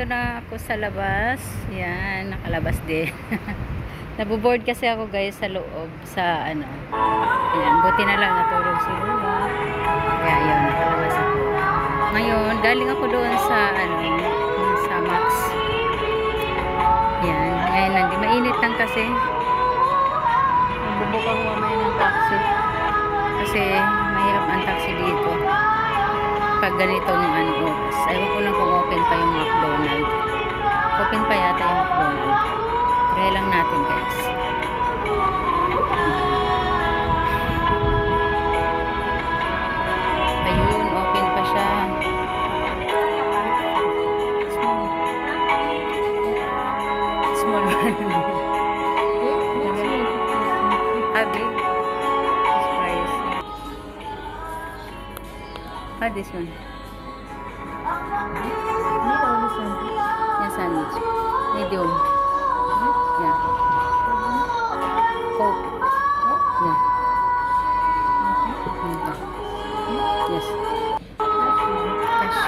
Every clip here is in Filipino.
nandito na ako sa labas. Yan, nakalabas din. Naboboard kasi ako guys sa loob, sa ano. Yan, buti na lang natulog si Lula. Kaya yun, nakalabas ako. Ngayon, galing ako doon sa ano, sa Max. Yan, ngayon lang, mainit lang kasi. Bubuk ako mamaya ng taxi. Kasi mahirap ang taxi dito. Pag ganitong ano, oras. Ewan ko lang kung open pa yung McDonald's. Open pa yata yung McDonald's. Try lang natin guys. Ayun, open pa siya. Small one. Abi. Surprise. Ah, this one. Yeah, sandwich. Medium. Yeah. Coke. Yeah. Yes. Cash.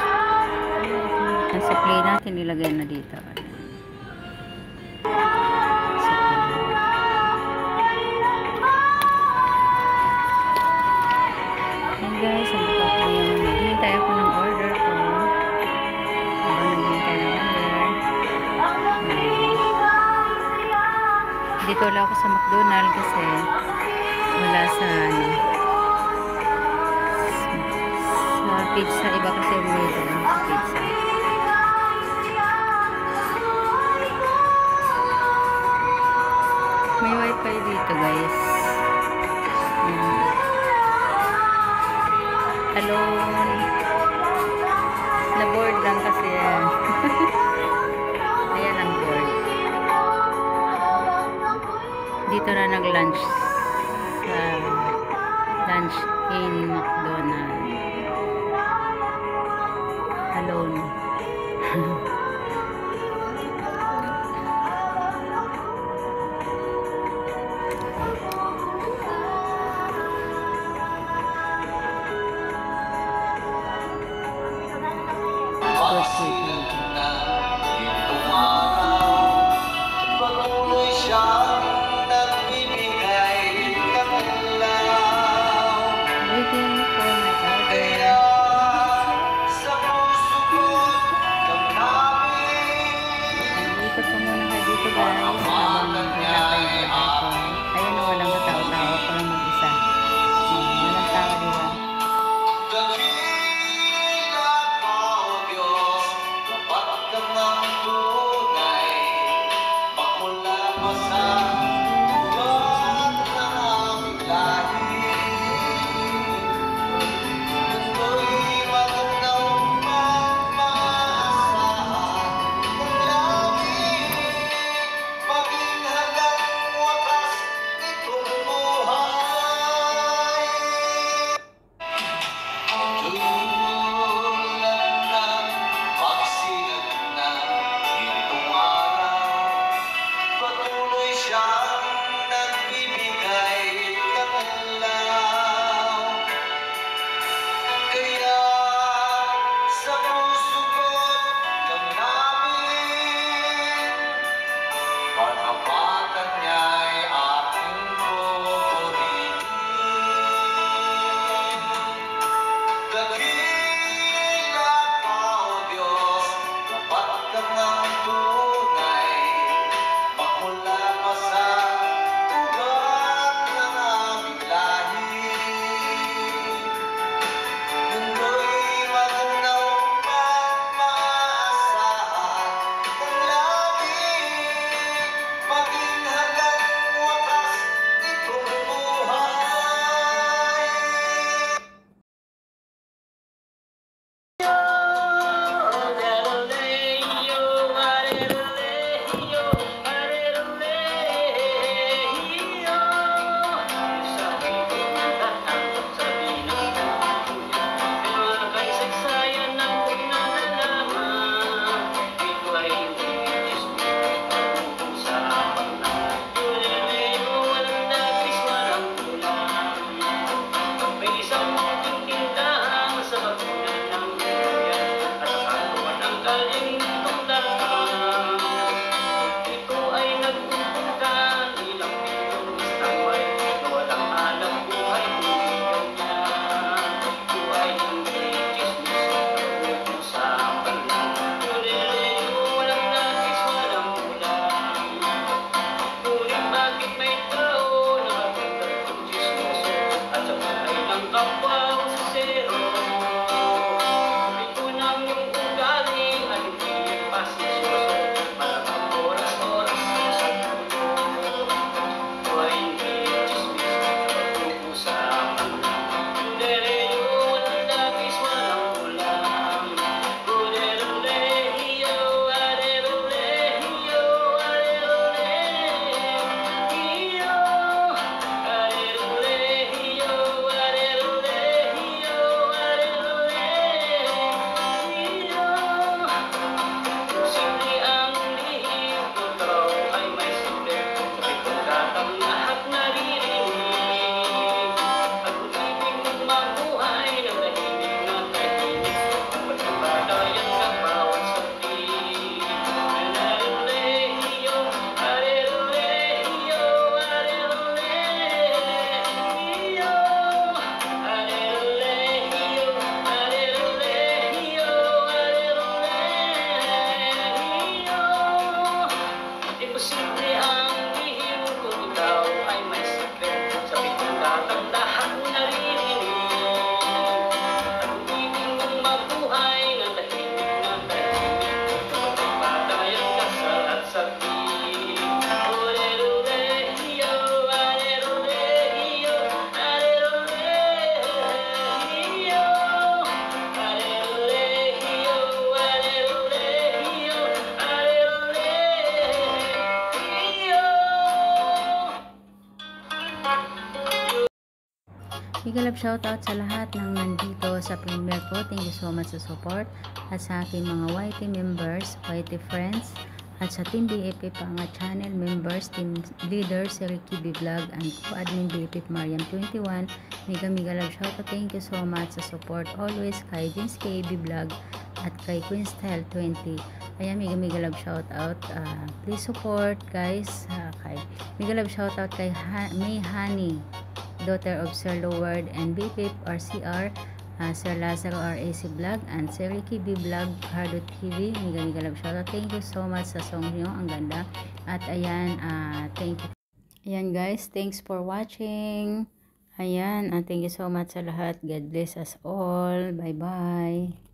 Nasa play natin, nilagay na dito. Ayan guys, ang buka ko yung naghihintay ako ng order ko. Naghihintay ng order. Dito wala ako sa McDonald's kasi wala sa ano, sa pizza. Iba kasi yung may doon sa pizza. May wifi dito guys. Alone. Na-board lang kasi yan. Ayan ang board. Dito na nag-lunch sa lunch in McDonald's. Alone. Waiting for my Mega love shoutout sa lahat ng nandito sa premiere ko. Thank you so much sa support. At sa aking mga YT members, YT friends, at sa Team BFF mga channel members, team leader si Ricky B Vlog, and co-admin BFF Mariam 21. Mega love shoutout. Thank you so much sa support always kay Vince KB Vlog at kay Queen Style 20. Ayan, mega love shoutout. Please support guys. Kay mega love shoutout kay May Honey, daughter of Sir Loward and BFF RCR, Sir Lazaro RAC Vlog, and Sir Ricky B Vlog, Cardo TV. Mega love shoutout. Thank you so much sa song nyo. Ang ganda. At ayan, thank you. Ayan guys, thanks for watching. Ayan, thank you so much sa lahat. God bless us all. Bye-bye.